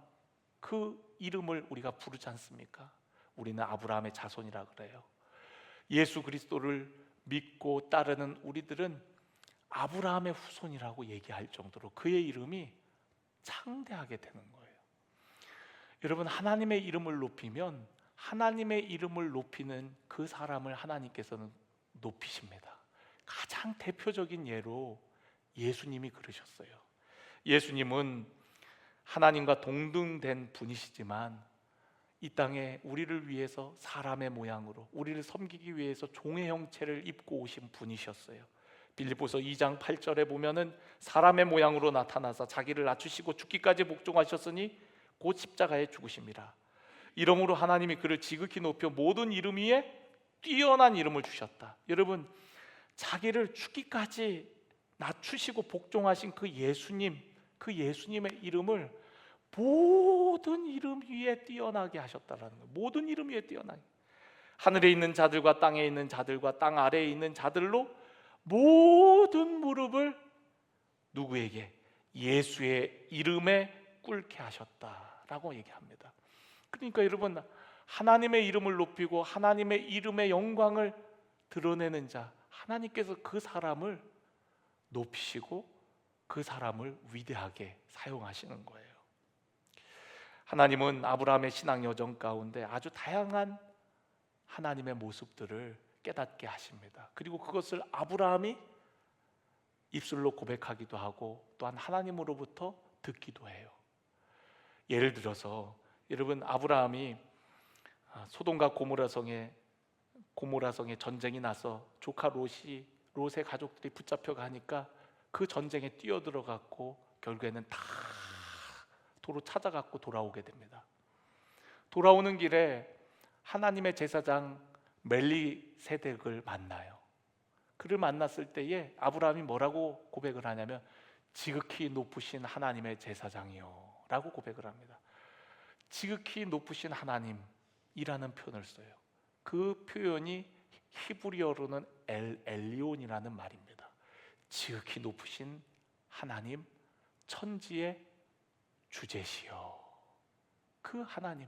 그 이름을 우리가 부르지 않습니까? 우리는 아브라함의 자손이라 그래요. 예수 그리스도를 믿고 따르는 우리들은 아브라함의 후손이라고 얘기할 정도로 그의 이름이 창대하게 되는 거예요. 여러분, 하나님의 이름을 높이면 하나님의 이름을 높이는 그 사람을 하나님께서는 높이십니다. 가장 대표적인 예로 예수님이 그러셨어요. 예수님은 하나님과 동등된 분이시지만 이 땅에 우리를 위해서 사람의 모양으로 우리를 섬기기 위해서 종의 형체를 입고 오신 분이셨어요. 빌립보서 2장 8절에 보면은 사람의 모양으로 나타나서 자기를 낮추시고 죽기까지 복종하셨으니 곧 십자가에 죽으심이라. 이러므로 하나님이 그를 지극히 높여 모든 이름 위에 뛰어난 이름을 주셨다. 여러분, 자기를 죽기까지 낮추시고 복종하신 그 예수님, 그 예수님의 이름을 모든 이름 위에 뛰어나게 하셨다라는 거예요. 모든 이름 위에 뛰어나게. 하늘에 있는 자들과 땅에 있는 자들과 땅 아래에 있는 자들로 모든 무릎을 누구에게? 예수의 이름에 꿇게 하셨다라고 얘기합니다. 그러니까 여러분, 하나님의 이름을 높이고 하나님의 이름의 영광을 드러내는 자, 하나님께서 그 사람을 높이시고 그 사람을 위대하게 사용하시는 거예요. 하나님은 아브라함의 신앙 여정 가운데 아주 다양한 하나님의 모습들을 깨닫게 하십니다. 그리고 그것을 아브라함이 입술로 고백하기도 하고 또한 하나님으로부터 듣기도 해요. 예를 들어서 여러분, 아브라함이 소돔과 고모라성에 전쟁이 나서 조카 롯의 가족들이 붙잡혀 가니까 그 전쟁에 뛰어들어갔고 결국에는 다 도로 찾아갔고 돌아오게 됩니다. 돌아오는 길에 하나님의 제사장 멜리세덱을 만나요. 그를 만났을 때에 아브라함이 뭐라고 고백을 하냐면 지극히 높으신 하나님의 제사장이요 라고 고백을 합니다. 지극히 높으신 하나님이라는 표현을 써요. 그 표현이 히브리어로는 엘리온이라는 말입니다. 지극히 높으신 하나님, 천지의 주제시여. 그 하나님,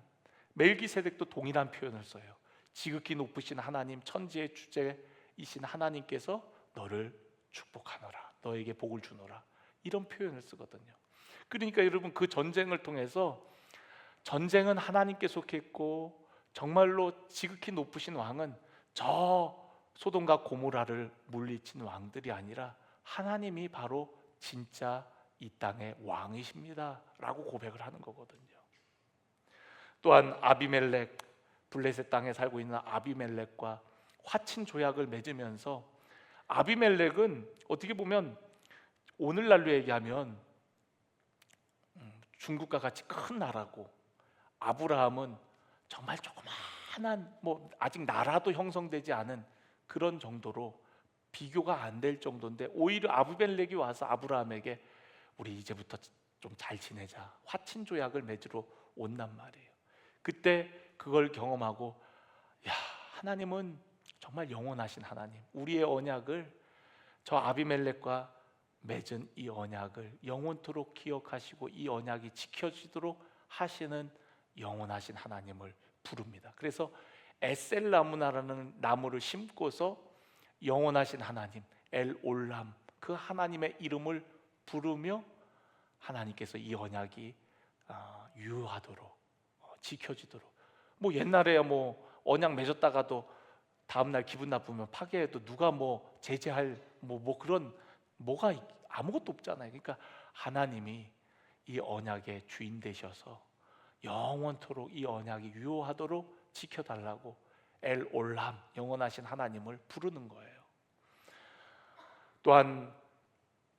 멜기세덱도 동일한 표현을 써요. 지극히 높으신 하나님, 천지의 주제이신 하나님께서 너를 축복하노라, 너에게 복을 주노라, 이런 표현을 쓰거든요. 그러니까 여러분, 그 전쟁을 통해서 전쟁은 하나님께 속했고 정말로 지극히 높으신 왕은 저 소돔과 고모라를 물리친 왕들이 아니라 하나님이 바로 진짜 이 땅의 왕이십니다 라고 고백을 하는 거거든요. 또한 아비멜렉, 블레셋 땅에 살고 있는 아비멜렉과 화친 조약을 맺으면서, 아비멜렉은 어떻게 보면 오늘날로 얘기하면 중국과 같이 큰 나라고, 아브라함은 정말 조그마한 아직 나라도 형성되지 않은 그런 정도로 비교가 안 될 정도인데, 오히려 아비멜렉이 와서 아브라함에게 우리 이제부터 좀 잘 지내자, 화친 조약을 맺으러 온단 말이에요. 그때 그걸 경험하고, 야, 하나님은 정말 영원하신 하나님, 우리의 언약을, 저 아비멜렉과 맺은 이 언약을 영원토록 기억하시고 이 언약이 지켜지도록 하시는 영원하신 하나님을 부릅니다. 그래서 에셀 나무라는 나무를 심고서 영원하신 하나님, 엘 올람, 그 하나님의 이름을 부르며 하나님께서 이 언약이 유효하도록 지켜지도록, 옛날에 언약 맺었다가도 다음날 기분 나쁘면 파괴해도 누가 제재할 그런 뭐가 아무것도 없잖아요. 그러니까 하나님이 이 언약의 주인 되셔서 영원토록 이 언약이 유효하도록 지켜달라고 엘 올람, 영원하신 하나님을 부르는 거예요. 또한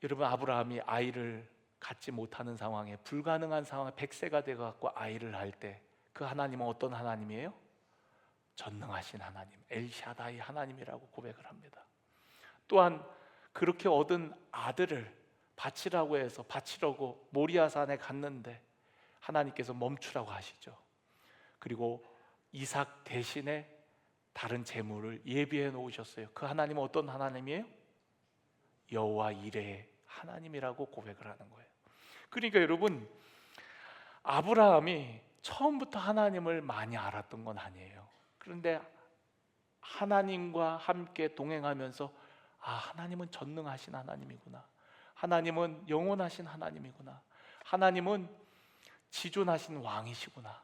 여러분, 아브라함이 아이를 갖지 못하는 상황에, 불가능한 상황에 100세가 돼갖고 아이를 할 때 그 하나님은 어떤 하나님이에요? 전능하신 하나님, 엘샤다이 하나님이라고 고백을 합니다. 또한 그렇게 얻은 아들을 바치려고 모리아산에 갔는데 하나님께서 멈추라고 하시죠. 그리고 이삭 대신에 다른 제물을 예비해 놓으셨어요. 그 하나님은 어떤 하나님이에요? 여호와 이레의 하나님이라고 고백을 하는 거예요. 그러니까 여러분, 아브라함이 처음부터 하나님을 많이 알았던 건 아니에요. 그런데 하나님과 함께 동행하면서 하나님은 전능하신 하나님이구나, 하나님은 영원하신 하나님이구나, 하나님은 지존하신 왕이시구나,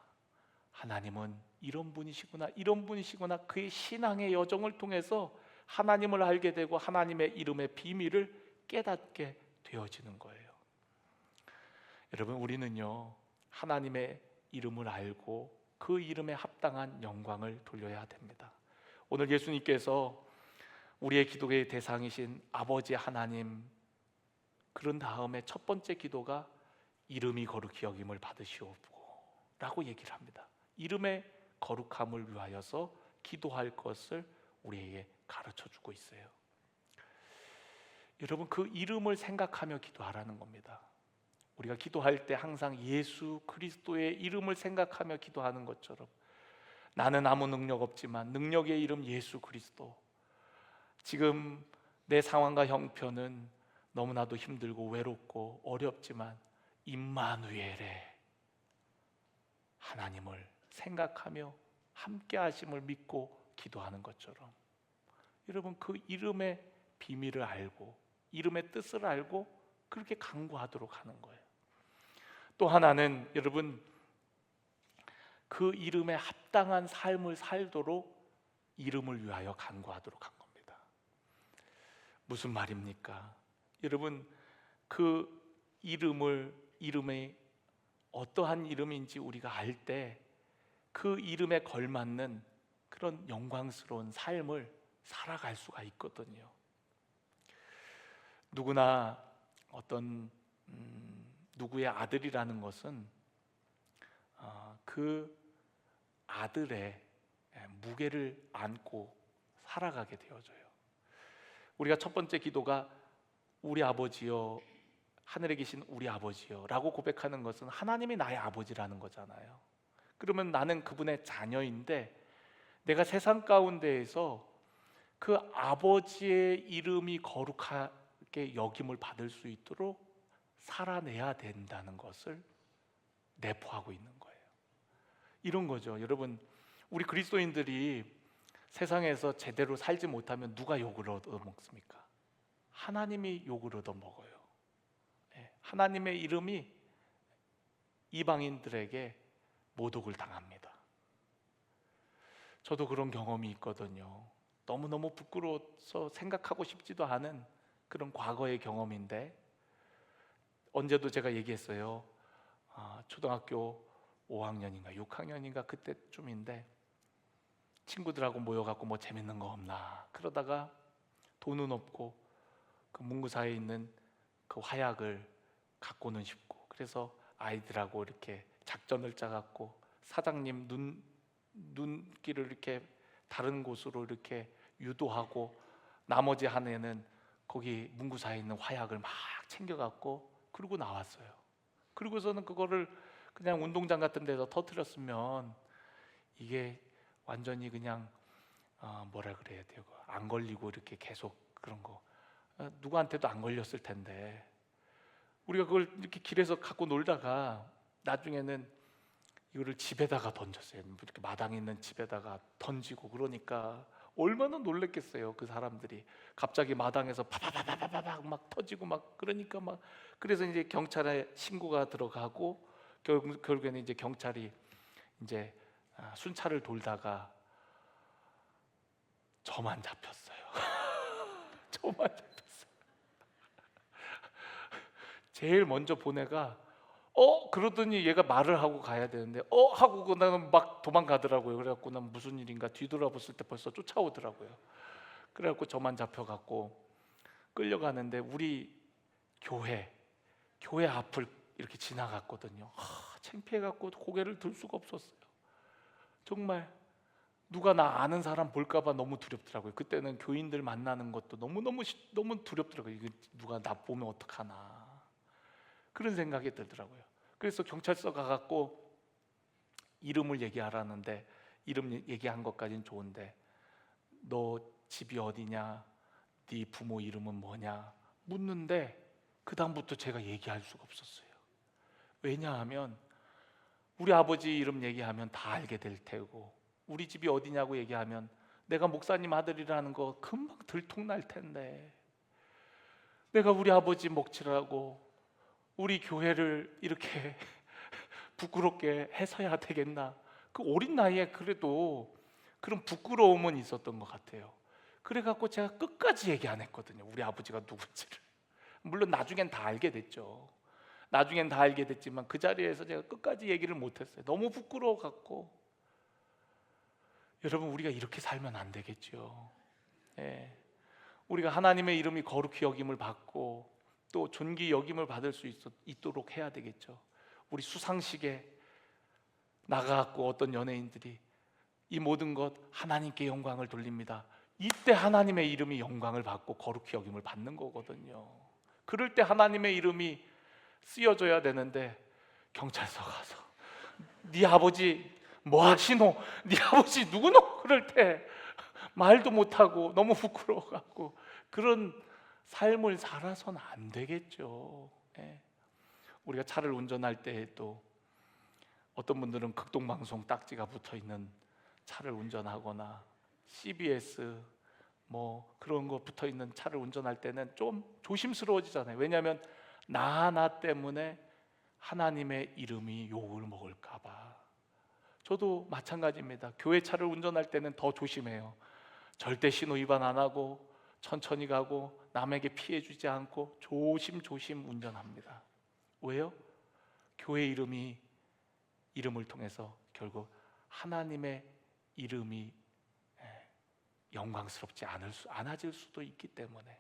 하나님은 이런 분이시구나, 그의 신앙의 여정을 통해서 하나님을 알게 되고 하나님의 이름의 비밀을 깨닫게 되어지는 거예요. 여러분, 우리는요, 하나님의 이름을 알고 그 이름에 합당한 영광을 돌려야 됩니다. 오늘 예수님께서 우리의 기도의 대상이신 아버지 하나님, 그런 다음에 첫 번째 기도가 이름이 거룩히 여김을 받으시옵고 라고 얘기를 합니다. 이름의 거룩함을 위하여서 기도할 것을 우리에게 가르쳐주고 있어요. 여러분, 그 이름을 생각하며 기도하라는 겁니다. 우리가 기도할 때 항상 예수 그리스도의 이름을 생각하며 기도하는 것처럼, 나는 아무 능력 없지만 능력의 이름 예수 그리스도, 지금 내 상황과 형편은 너무나도 힘들고 외롭고 어렵지만 임마누엘의 하나님을 생각하며 함께 하심을 믿고 기도하는 것처럼, 여러분, 그 이름의 비밀을 알고 이름의 뜻을 알고 그렇게 간구하도록 하는 거예요. 또 하나는 여러분, 그 이름에 합당한 삶을 살도록 이름을 위하여 간구하도록 한 겁니다. 무슨 말입니까? 여러분, 그 이름이 어떠한 이름인지 우리가 알 때 그 이름에 걸맞는 그런 영광스러운 삶을 살아갈 수가 있거든요. 누구나 어떤 누구의 아들이라는 것은 그 아들의 무게를 안고 살아가게 되어져요. 우리가 첫 번째 기도가 우리 아버지여, 하늘에 계신 우리 아버지여 라고 고백하는 것은 하나님이 나의 아버지라는 거잖아요. 그러면 나는 그분의 자녀인데 내가 세상 가운데에서 그 아버지의 이름이 거룩하게 여김을 받을 수 있도록 살아내야 된다는 것을 내포하고 있는 거예요. 이런 거죠. 여러분, 우리 그리스도인들이 세상에서 제대로 살지 못하면 누가 욕을 얻어먹습니까? 하나님이 욕을 얻어먹어요. 하나님의 이름이 이방인들에게 모독을 당합니다. 저도 그런 경험이 있거든요. 너무너무 부끄러워서 생각하고 싶지도 않은 그런 과거의 경험인데, 언제도 제가 얘기했어요. 초등학교 5학년인가 6학년인가 그때쯤인데 친구들하고 모여갖고 뭐 재밌는 거 없나 그러다가 돈은 없고 그 문구사에 있는 그 화약을 갖고는 싶고, 그래서 아이들하고 이렇게 작전을 짜갖고 사장님 눈길을 이렇게 다른 곳으로 이렇게 유도하고 나머지 한 애는 거기 문구사에 있는 화약을 막 챙겨갖고 그러고 나왔어요. 그리고서는 그거를 그냥 운동장 같은 데서 터뜨렸으면 이게 완전히 그냥 뭐라 그래야 돼요? 안 걸리고 이렇게 계속 그런 거 누구한테도 안 걸렸을 텐데, 우리가 그걸 이렇게 길에서 갖고 놀다가 나중에는 이거를 집에다가 던졌어요. 이렇게 마당에 있는 집에다가 던지고, 그러니까 얼마나 놀랬겠어요. 그 사람들이 갑자기 마당에서 파파파파파박 막 터지고 막 그러니까 막, 그래서 이제 경찰에 신고가 들어가고 결국에는 이제 경찰이 이제 순찰을 돌다가 저만 잡혔어요. 저만 잡혔어요. 제일 먼저 본 애가 그러더니 얘가 말을 하고 가야 되는데 하고 나는 막 도망가더라고요. 그래갖고 난 무슨 일인가 뒤돌아봤을 때 벌써 쫓아오더라고요. 그래갖고 저만 잡혀갖고 끌려가는데 우리 교회 앞을 이렇게 지나갔거든요. 창피해갖고 고개를 들 수가 없었어요. 정말 누가 나 아는 사람 볼까봐 너무 두렵더라고요. 그때는 교인들 만나는 것도 너무 두렵더라고요. 이거 누가 나 보면 어떡하나 그런 생각이 들더라고요. 그래서 경찰서 가갖고 이름을 얘기하라는데, 이름 얘기한 것까지는 좋은데 너 집이 어디냐, 네 부모 이름은 뭐냐 묻는데 그 다음부터 제가 얘기할 수가 없었어요. 왜냐하면 우리 아버지 이름 얘기하면 다 알게 될 테고, 우리 집이 어디냐고 얘기하면 내가 목사님 아들이라는 거 금방 들통날 텐데, 내가 우리 아버지 목치라고 우리 교회를 이렇게 부끄럽게 해서야 되겠나. 그 어린 나이에 그래도 그런 부끄러움은 있었던 것 같아요. 그래갖고 제가 끝까지 얘기 안 했거든요. 우리 아버지가 누군지를. 물론 나중엔 다 알게 됐죠. 나중엔 다 알게 됐지만 그 자리에서 제가 끝까지 얘기를 못했어요. 너무 부끄러워갖고. 여러분, 우리가 이렇게 살면 안 되겠죠. 우리가 하나님의 이름이 거룩히 여김을 받고 또 존귀 여김을 받을 수 있도록 해야 되겠죠. 우리 수상식에 나가갖고 어떤 연예인들이 이 모든 것 하나님께 영광을 돌립니다. 이때 하나님의 이름이 영광을 받고 거룩히 여김을 받는 거거든요. 그럴 때 하나님의 이름이 쓰여져야 되는데 경찰서 가서 네 아버지 뭐 하시노? 네 아버지 누구노? 그럴 때 말도 못하고 너무 부끄러워갖고 그런 삶을 살아서는 안 되겠죠. 우리가 차를 운전할 때도 어떤 분들은 극동방송 딱지가 붙어있는 차를 운전하거나 CBS 뭐 그런 거 붙어 있는 차를 운전할 때는 좀 조심스러워지잖아요. 왜냐하면 나 하나 때문에 하나님의 이름이 욕을 먹을까 봐. 저도 마찬가지입니다. 교회 차를 운전할 때는 더 조심해요. 절대 신호 위반 안 하고 천천히 가고 남에게 피해 주지 않고 조심조심 운전합니다. 왜요? 교회 이름을 통해서 결국 하나님의 이름이 영광스럽지 않아질 수도 있기 때문에.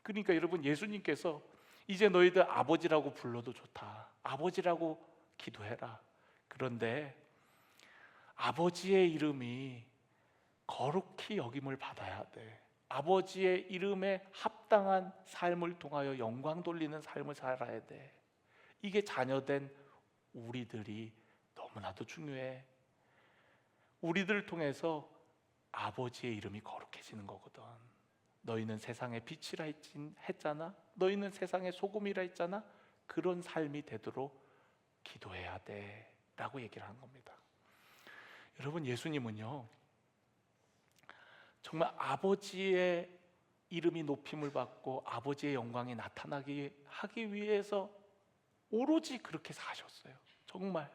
그러니까 여러분, 예수님께서 이제 너희들 아버지라고 불러도 좋다. 아버지라고 기도해라. 그런데 아버지의 이름이 거룩히 여김을 받아야 돼. 아버지의 이름에 합당한 삶을 통하여 영광 돌리는 삶을 살아야 돼. 이게 자녀된 우리들이 너무나도 중요해. 우리들을 통해서 아버지의 이름이 거룩해지는 거거든. 너희는 세상의 빛이라 했잖아. 너희는 세상의 소금이라 했잖아. 그런 삶이 되도록 기도해야 돼 라고 얘기를 하는 겁니다. 여러분, 예수님은요 정말 아버지의 이름이 높임을 받고 아버지의 영광이 나타나게 하기 위해서 오로지 그렇게 사셨어요. 정말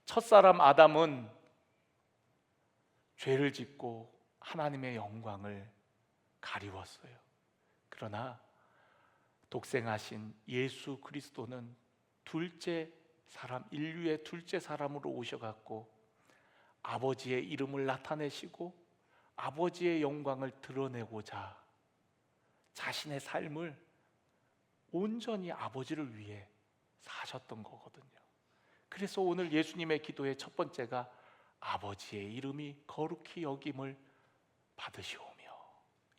첫사람 아담은 죄를 짓고 하나님의 영광을 가리웠어요. 그러나 독생하신 예수 그리스도는 둘째 사람, 인류의 둘째 사람으로 오셔갖고 아버지의 이름을 나타내시고 아버지의 영광을 드러내고자 자신의 삶을 온전히 아버지를 위해 사셨던 거거든요. 그래서 오늘 예수님의 기도의 첫 번째가 아버지의 이름이 거룩히 여김을 받으시오며,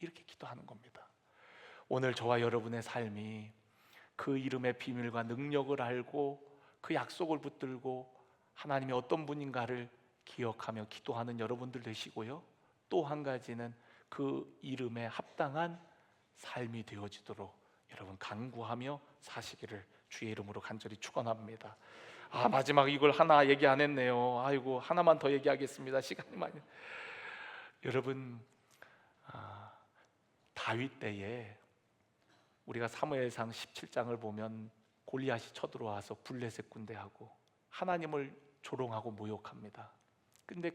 이렇게 기도하는 겁니다. 오늘 저와 여러분의 삶이 그 이름의 비밀과 능력을 알고 그 약속을 붙들고 하나님이 어떤 분인가를 기억하며 기도하는 여러분들 되시고요, 또 한 가지는 그 이름에 합당한 삶이 되어지도록 여러분 간구하며 사시기를 주의 이름으로 간절히 축원합니다. 마지막 이걸 하나 얘기 안 했네요. 아이고, 하나만 더 얘기하겠습니다. 시간이 많이. 여러분, 다윗 때에 우리가 사무엘상 17장을 보면 골리앗이 쳐들어와서 블레셋 군대하고 하나님을 조롱하고 모욕합니다. 근데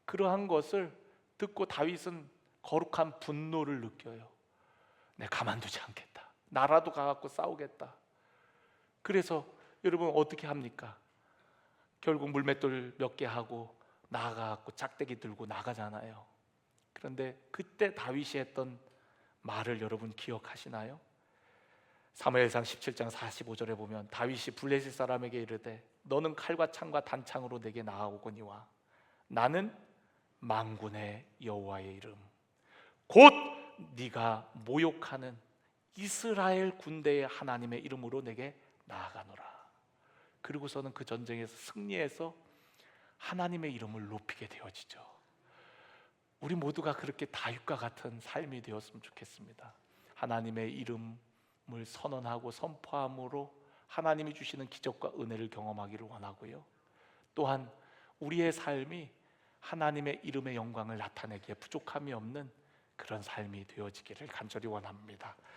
그러한 것을 듣고 다윗은 거룩한 분노를 느껴요. 내가 가만두지 않겠다. 나라도 가갖고 싸우겠다. 그래서 여러분 어떻게 합니까? 결국 물맷돌 몇 개 하고 나가갖고 짝대기 들고 나가잖아요. 그런데 그때 다윗이 했던 말을 여러분 기억하시나요? 사무엘상 17장 45절에 보면 다윗이 블레셋 사람에게 이르되 너는 칼과 창과 단창으로 내게 나아오거니와 나는 만군의 여호와의 이름 곧 네가 모욕하는 이스라엘 군대의 하나님의 이름으로 내게 나아가노라. 그리고서는 그 전쟁에서 승리해서 하나님의 이름을 높이게 되어지죠. 우리 모두가 그렇게 다윗과 같은 삶이 되었으면 좋겠습니다. 하나님의 이름을 선언하고 선포함으로 하나님이 주시는 기적과 은혜를 경험하기를 원하고요, 또한 우리의 삶이 하나님의 이름의 영광을 나타내기에 부족함이 없는 그런 삶이 되어지기를 간절히 원합니다.